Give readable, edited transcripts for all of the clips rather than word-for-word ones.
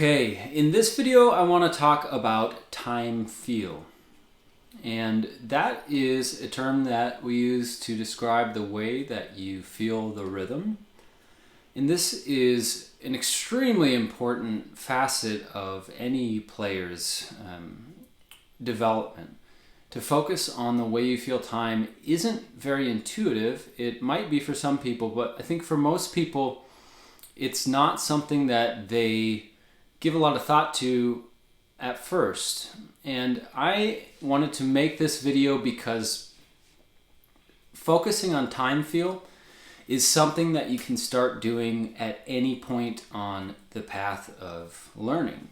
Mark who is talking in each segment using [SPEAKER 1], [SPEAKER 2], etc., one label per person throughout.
[SPEAKER 1] Okay, in this video I want to talk about time feel. And that is a term that we use to describe the way that you feel the rhythm. And this is an extremely important facet of any player's development. To focus on the way you feel time isn't very intuitive. It might be for some people, but I think for most people it's not something that they give a lot of thought to at first. And I wanted to make this video because focusing on time feel is something that you can start doing at any point on the path of learning.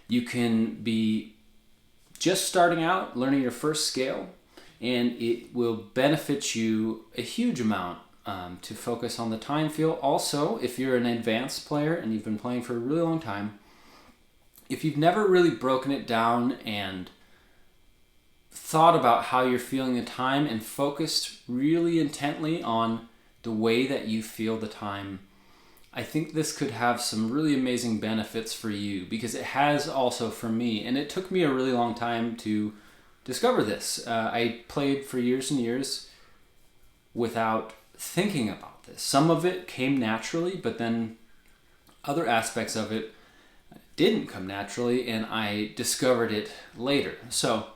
[SPEAKER 1] You can be just starting out, learning your first scale, and it will benefit you a huge amount to focus on the time feel. Also, if you're an advanced player and you've been playing for a really long time, if you've never really broken it down and thought about how you're feeling the time and focused really intently on the way that you feel the time, I think this could have some really amazing benefits for you, because it has also for me. And it took me a really long time to discover this. I played for years and years without thinking about this. Some of it came naturally, but then other aspects of it didn't come naturally, and I discovered it later. So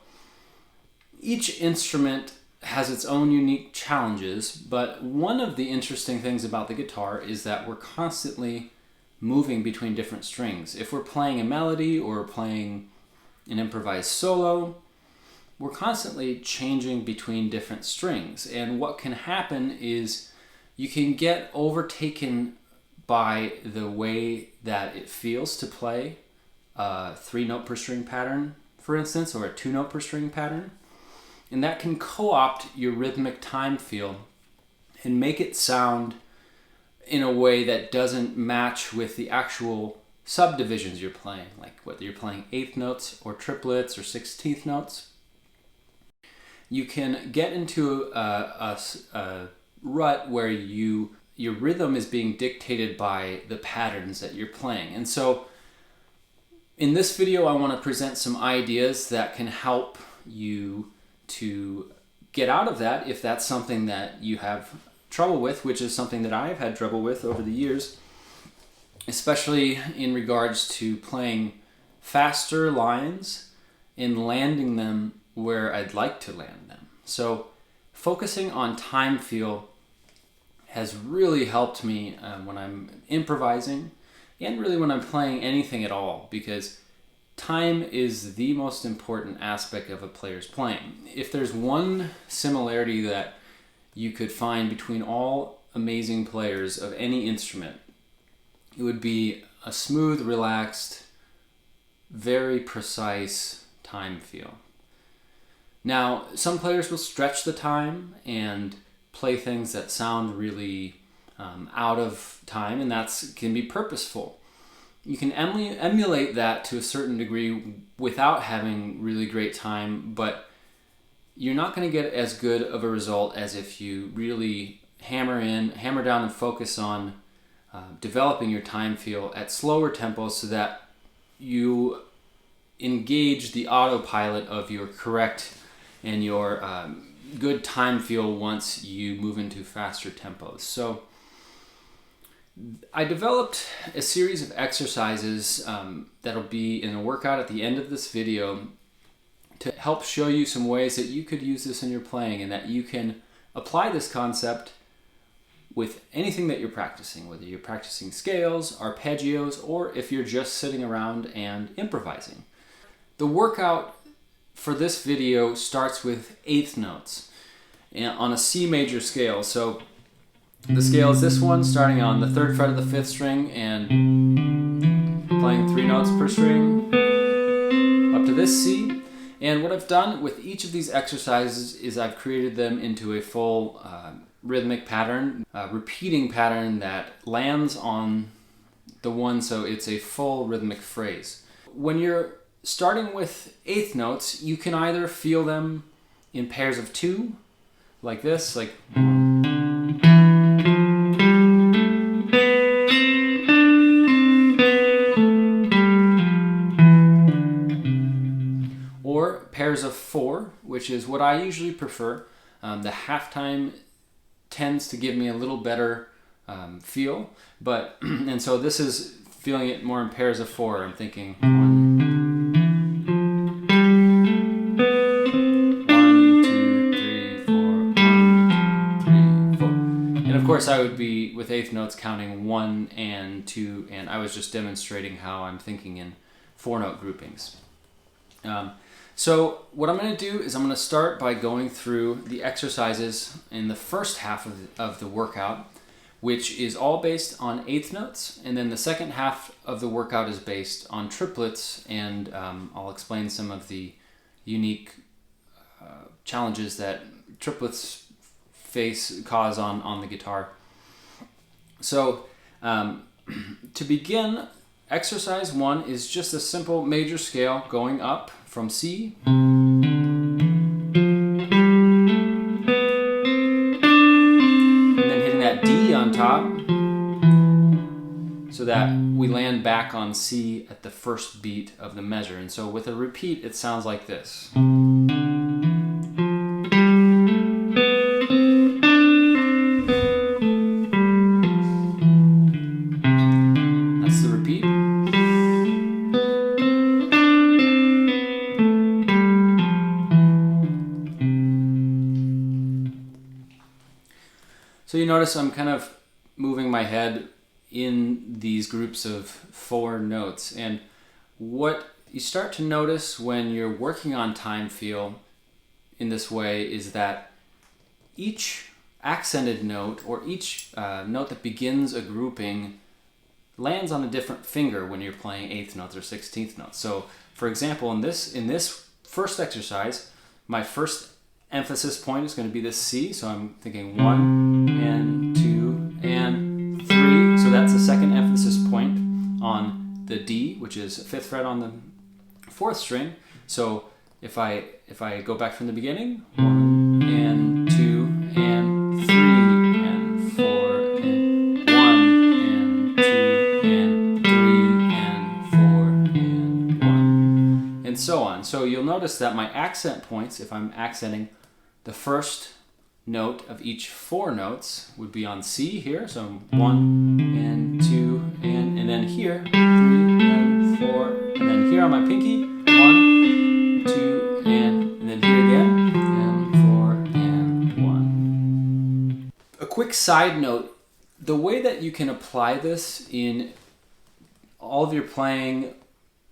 [SPEAKER 1] each instrument has its own unique challenges, but one of the interesting things about the guitar is that we're constantly moving between different strings. If we're playing a melody or playing an improvised solo, we're constantly changing between different strings. And what can happen is you can get overtaken by the way that it feels to play a 3-note per string pattern, for instance, or a 2-note per string pattern. And that can co-opt your rhythmic time feel and make it sound in a way that doesn't match with the actual subdivisions you're playing, like whether you're playing 8th notes or triplets or 16th notes. You can get into a rut where your rhythm is being dictated by the patterns that you're playing. And so in this video, I want to present some ideas that can help you to get out of that if that's something that you have trouble with, which is something that I've had trouble with over the years, especially in regards to playing faster lines and landing them where I'd like to land them. So focusing on time feel has really helped me when I'm improvising, and really when I'm playing anything at all, because time is the most important aspect of a player's playing. If there's one similarity that you could find between all amazing players of any instrument, it would be a smooth, relaxed, very precise time feel. Now, some players will stretch the time and play things that sound really out of time, and that can be purposeful. You can emulate that to a certain degree without having really great time, but you're not going to get as good of a result as if you really hammer down and focus on developing your time feel at slower tempos so that you engage the autopilot of your correct and your good time feel once you move into faster tempos. So I developed a series of exercises that'll be in a workout at the end of this video to help show you some ways that you could use this in your playing, and that you can apply this concept with anything that you're practicing, whether you're practicing scales, arpeggios, or if you're just sitting around and improvising. The workout for this video starts with 8th notes on a C major scale. So the scale is this one, starting on the 3rd fret of the 5th string and playing 3 notes per string up to this C. And what I've done with each of these exercises is I've created them into a full rhythmic pattern, repeating pattern that lands on the one, so it's a full rhythmic phrase. When you're starting with 8th notes, you can either feel them in pairs of 2, like this, like, which is what I usually prefer. The halftime tends to give me a little better feel, but and so this is feeling it more in pairs of 4. I'm thinking 1, 2, 3, 4, 1, 2, 3, 4. And of course, I would be with eighth notes counting 1 and 2, and I was just demonstrating how I'm thinking in 4-note groupings. So what I'm going to do is I'm going to start by going through the exercises in the first half of the workout, which is all based on eighth notes, and then the second half of the workout is based on triplets, and I'll explain some of the unique challenges that triplets cause on the guitar. So to begin, exercise 1 is just a simple major scale going up from C and then hitting that D on top so that we land back on C at the first beat of the measure. And so with a repeat, it sounds like this. That's the repeat. So you notice I'm kind of moving my head in these groups of 4 notes. And what you start to notice when you're working on time feel in this way is that each accented note or each note that begins a grouping lands on a different finger when you're playing eighth notes or 16th notes. So for example, in this first exercise, my first emphasis point is going to be this C, so I'm thinking 1 and 2 and 3. So that's the second emphasis point on the D, which is 5th fret on the 4th string. So if I go back from the beginning, 1 and 2 and 3 and 4 and 1 and 2 and 3 and 4 and 1 and so on. So you'll notice that my accent points, if I'm accenting the first note of each 4 notes, would be on C here. So 1 and 2 and then here 3 and 4, and then here on my pinky 1, 2 and then here again and 4 and 1. A quick side note: the way that you can apply this in all of your playing,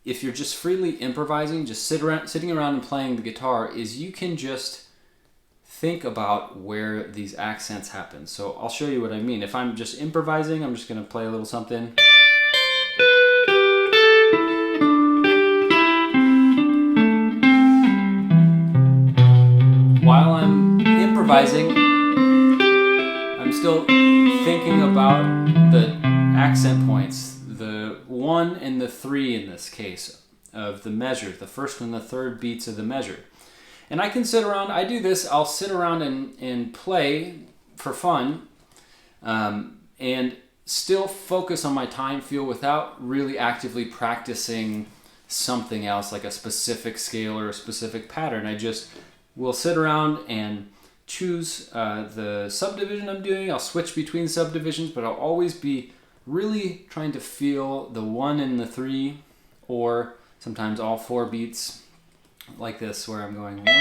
[SPEAKER 1] if you're just freely improvising, just sitting around and playing the guitar, is you can just think about where these accents happen. So I'll show you what I mean. If I'm just improvising, I'm just going to play a little something. While I'm improvising, I'm still thinking about the accent points, the 1 and the 3 in this case of the measure, the first and the third beats of the measure. And I can sit around, I do this, I'll sit around and play for fun and still focus on my time feel without really actively practicing something else like a specific scale or a specific pattern. I just will sit around and choose the subdivision I'm doing. I'll switch between subdivisions, but I'll always be really trying to feel the 1 and the 3, or sometimes all 4 beats, like this, where I'm going 1, 2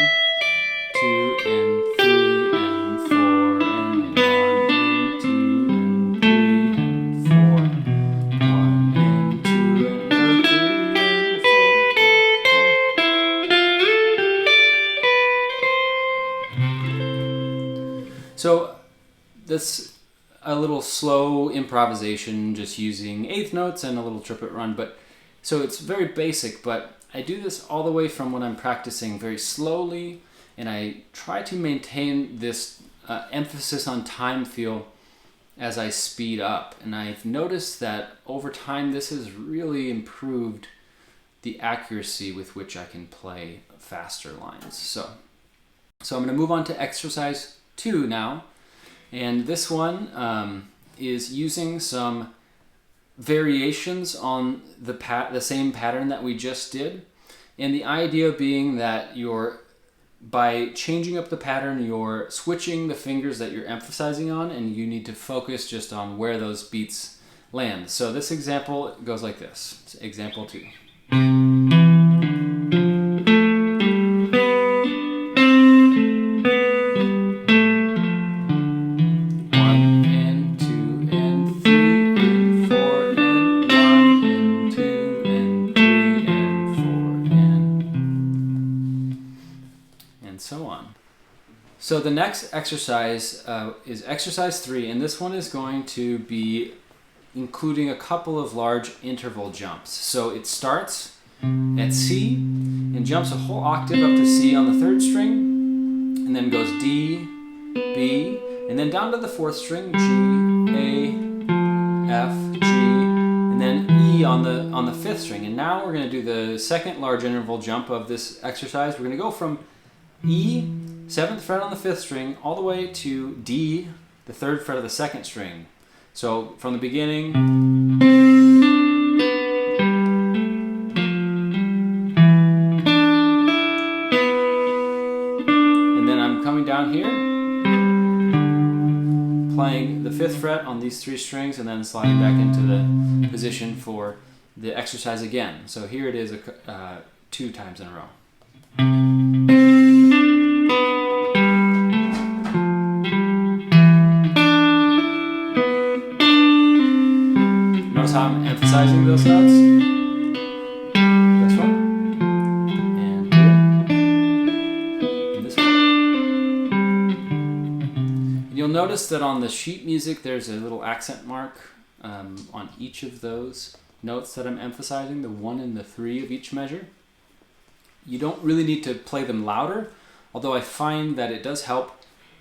[SPEAKER 1] and 3 and 4 and 1 and 2 and 3 and 4, 1 and 2 and 3 and 4. So this a little slow improvisation, just using eighth notes and a little triplet run, but so it's very basic, but I do this all the way from when I'm practicing very slowly, and I try to maintain this emphasis on time feel as I speed up. And I've noticed that over time this has really improved the accuracy with which I can play faster lines. So I'm going to move on to exercise 2 now, and this one is using some variations on the same pattern that we just did, and the idea being that you're by changing up the pattern, you're switching the fingers that you're emphasizing on, and you need to focus just on where those beats land. So this example goes like this. It's example 2. So the next exercise is exercise 3, and this one is going to be including a couple of large interval jumps. So it starts at C and jumps a whole octave up to C on the 3rd string, and then goes D, B, and then down to the 4th string, G, A, F, G, and then E on the 5th string. And now we're going to do the second large interval jump of this exercise. We're going to go from E, 7th fret on the 5th string, all the way to D, the 3rd fret of the 2nd string. So from the beginning, and then I'm coming down here, playing the 5th fret on these 3 strings, and then sliding back into the position for the exercise again. So here it is 2 times in a row. How I'm emphasizing those notes. This one. And here. And this one. And you'll notice that on the sheet music there's a little accent mark on each of those notes that I'm emphasizing, the 1 and the 3 of each measure. You don't really need to play them louder, although I find that it does help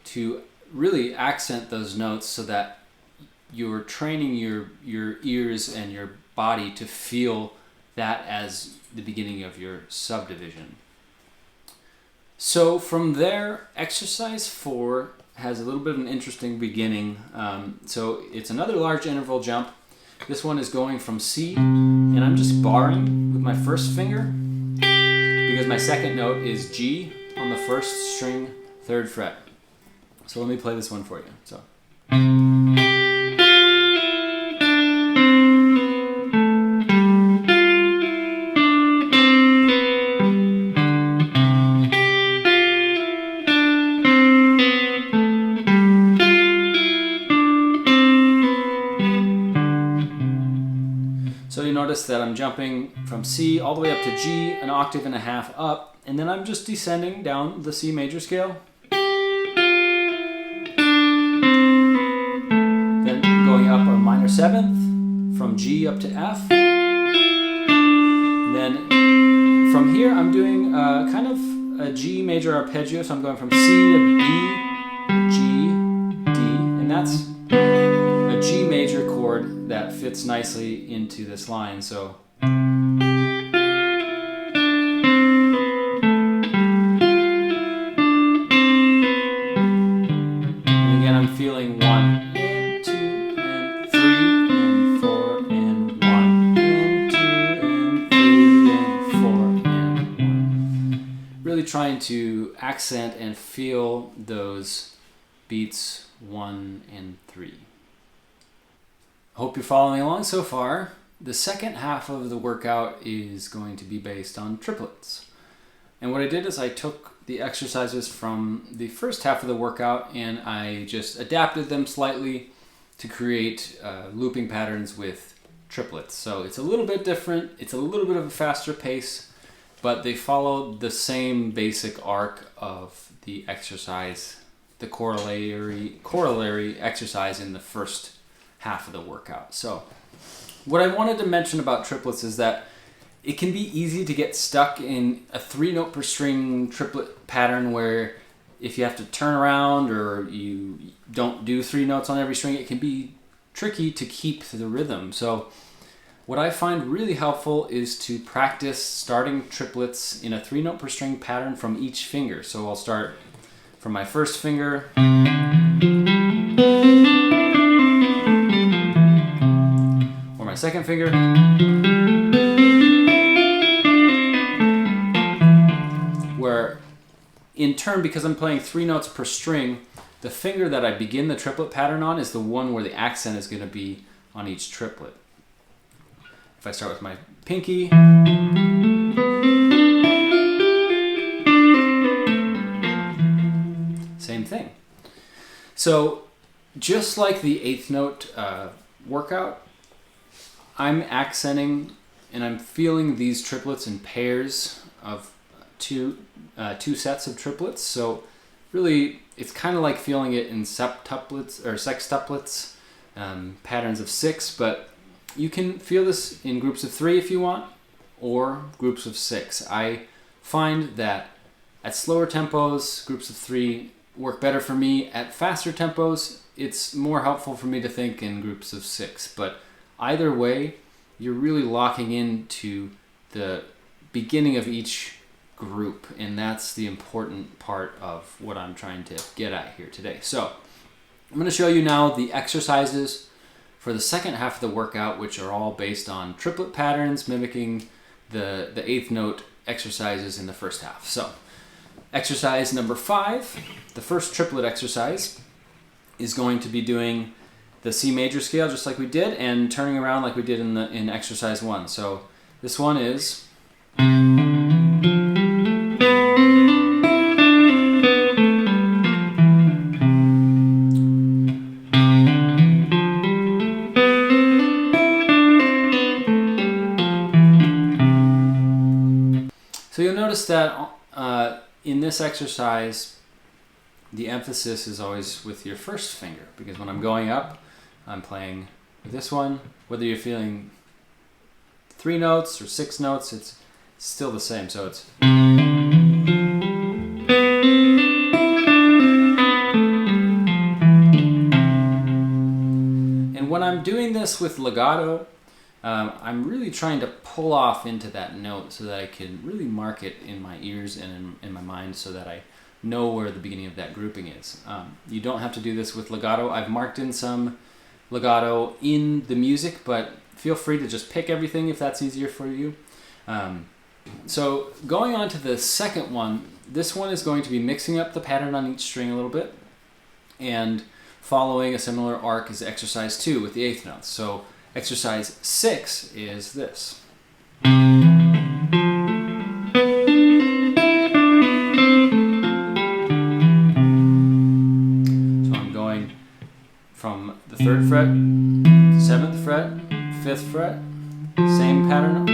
[SPEAKER 1] to really accent those notes so that you're training your ears and your body to feel that as the beginning of your subdivision. So from there, exercise 4 has a little bit of an interesting beginning. So it's another large interval jump. This one is going from C, and I'm just barring with my 1st finger because my 2nd note is G on the 1st string, 3rd fret. So let me play this one for you. So. So you notice that I'm jumping from C all the way up to G, an octave and a half up, and then I'm just descending down the C major scale. Then going up a minor 7th, from G up to F. Then from here I'm doing kind of a G major arpeggio, so I'm going from C to B, G, D, and that's a G major chord that fits nicely into this line. So and again I'm feeling 1 and 2 and 3 and 4 and 1 and 2 and 3 and 4 and 1. Really trying to accent and feel those beats 1 and 3. Hope you're following along so far. The second half of the workout is going to be based on triplets. And what I did is I took the exercises from the first half of the workout and I just adapted them slightly to create looping patterns with triplets. So it's a little bit different, it's a little bit of a faster pace, but they follow the same basic arc of the exercise, the corollary exercise in the first half of the workout. So what I wanted to mention about triplets is that it can be easy to get stuck in a 3-note per string triplet pattern where if you have to turn around or you don't do 3 notes on every string, it can be tricky to keep the rhythm. So what I find really helpful is to practice starting triplets in a 3-note per string pattern from each finger. So I'll start from my 1st finger, or my 2nd finger, where in turn, because I'm playing 3 notes per string, the finger that I begin the triplet pattern on is the one where the accent is going to be on each triplet. If I start with my pinky, same thing. So just like the 8th note workout, I'm accenting and I'm feeling these triplets in pairs of two sets of triplets. So really, it's kind of like feeling it in septuplets or sextuplets, patterns of 6, but you can feel this in groups of 3 if you want, or groups of 6. I find that at slower tempos, groups of 3 work better for me. At faster tempos, it's more helpful for me to think in groups of 6. But either way, you're really locking into the beginning of each group, and that's the important part of what I'm trying to get at here today. So I'm going to show you now the exercises for the second half of the workout, which are all based on triplet patterns mimicking the 8th note exercises in the first half. So exercise number 5, the first triplet exercise, is going to be doing the C major scale just like we did and turning around like we did in exercise 1. So this one is so you'll notice that in this exercise, the emphasis is always with your first finger, because when I'm going up, I'm playing with this one. Whether you're feeling 3 notes or 6 notes, it's still the same. So it's... And when I'm doing this with legato, I'm really trying to pull off into that note so that I can really mark it in my ears and in my mind so that I know where the beginning of that grouping is. You don't have to do this with legato. I've marked in some legato in the music, but feel free to just pick everything if that's easier for you. So going on to the second one, this one is going to be mixing up the pattern on each string a little bit and following a similar arc as exercise 2 with the 8th notes. So exercise 6 is this. So I'm going from the 3rd fret, 7th fret, 5th fret, same pattern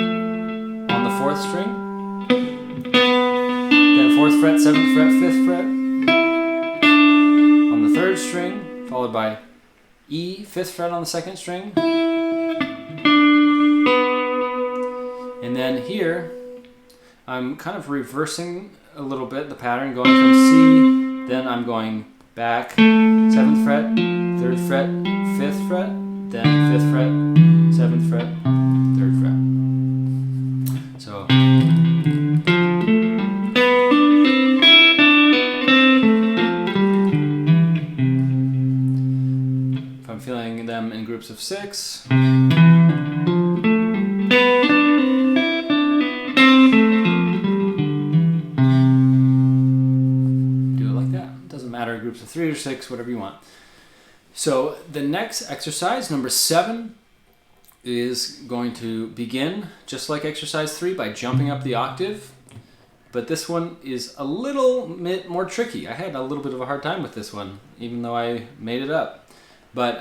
[SPEAKER 1] on the 4th string, then 4th fret, 7th fret, 5th fret, on the 3rd string, followed by E, 5th fret on the 2nd string, and then here I'm kind of reversing a little bit the pattern, going from C, then I'm going back, 7th fret, 3rd fret, 5th fret, then 5th fret, 7th fret, 3rd fret. So if I'm feeling them in groups of 6, groups of 3 or 6, whatever you want. So the next exercise, number 7, is going to begin just like exercise 3 by jumping up the octave, but this one is a little bit more tricky. I had a little bit of a hard time with this one, even though I made it up. But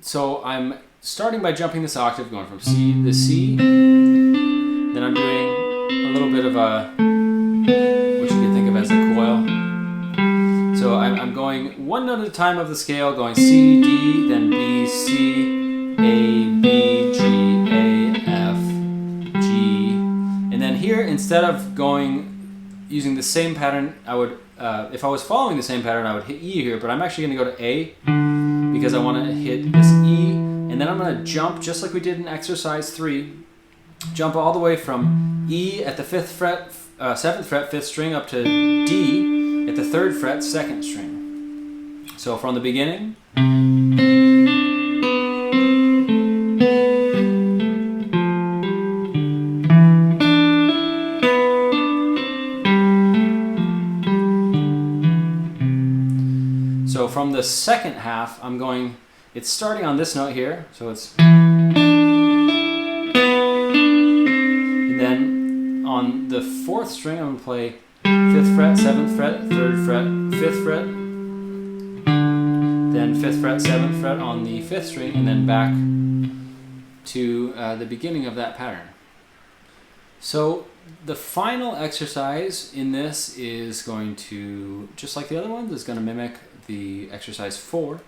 [SPEAKER 1] so I'm starting by jumping this octave, going from C to C, then I'm doing a little bit of a, what you could think of as a coil. So I'm going one note at a time of the scale, going C, D, then B, C, A, B, G, A, F, G. And then here, instead of using the same pattern, I would, if I was following the same pattern, I would hit E here, but I'm actually going to go to A because I want to hit this E. And then I'm going to jump, just like we did in exercise 3, jump all the way from E at the 5th fret, 7th fret, 5th string, up to D at the 3rd fret, 2nd string. So from the beginning, second half, it's starting on this note here, so it's, and then on the 4th string I'm going to play 5th fret, 7th fret, 3rd fret, 5th fret, then 5th fret, 7th fret on the 5th string, and then back to the beginning of that pattern. So the final exercise in this is going to, just like the other ones, is going to mimic the exercise 4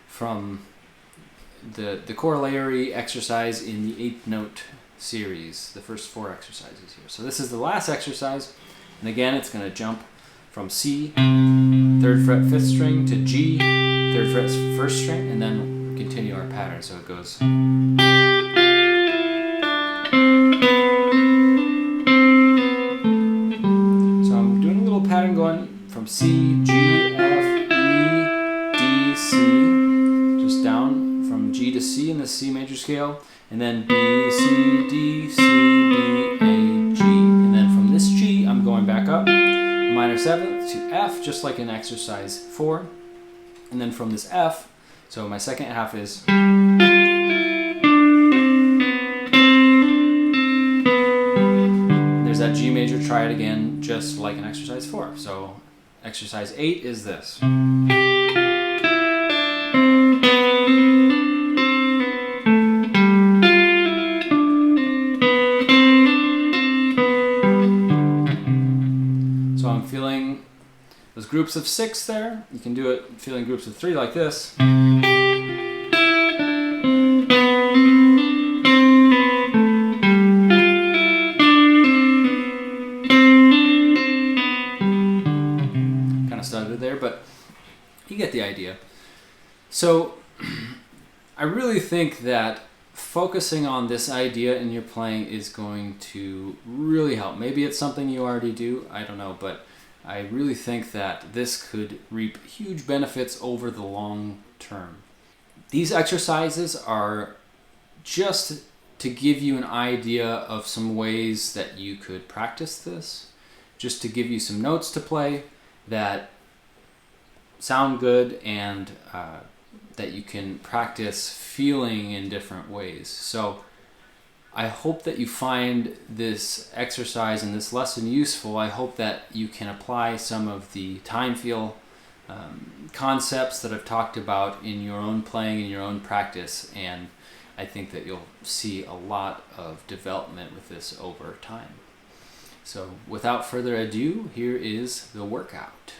[SPEAKER 1] from the corollary exercise in the 8th note series, the first 4 exercises here. So this is the last exercise, and again it's going to jump from C, 3rd fret 5th string, to G, 3rd fret 1st string, and then continue our pattern. So it goes. So I'm doing a little pattern going from C, G, F, E, D, C, just down from G to C in the C major scale, and then B, C, D, C, B, A, G. And then from this G, I'm going back up, minor 7th to F, just like in exercise 4. And then from this F, so my second half is, there's that G major, try it again, just like in exercise 4. So exercise 8 is this. So I'm feeling those groups of 6 there. You can do it feeling groups of 3 like this. Kind of started there, but you get the idea. So I really think that focusing on this idea in your playing is going to really help. Maybe it's something you already do, I don't know, but I really think that this could reap huge benefits over the long term. These exercises are just to give you an idea of some ways that you could practice this, just to give you some notes to play that sound good and that you can practice feeling in different ways. So I hope that you find this exercise and this lesson useful. I hope that you can apply some of the time feel concepts that I've talked about in your own playing, in your own practice, and I think that you'll see a lot of development with this over time. So without further ado, here is the workout.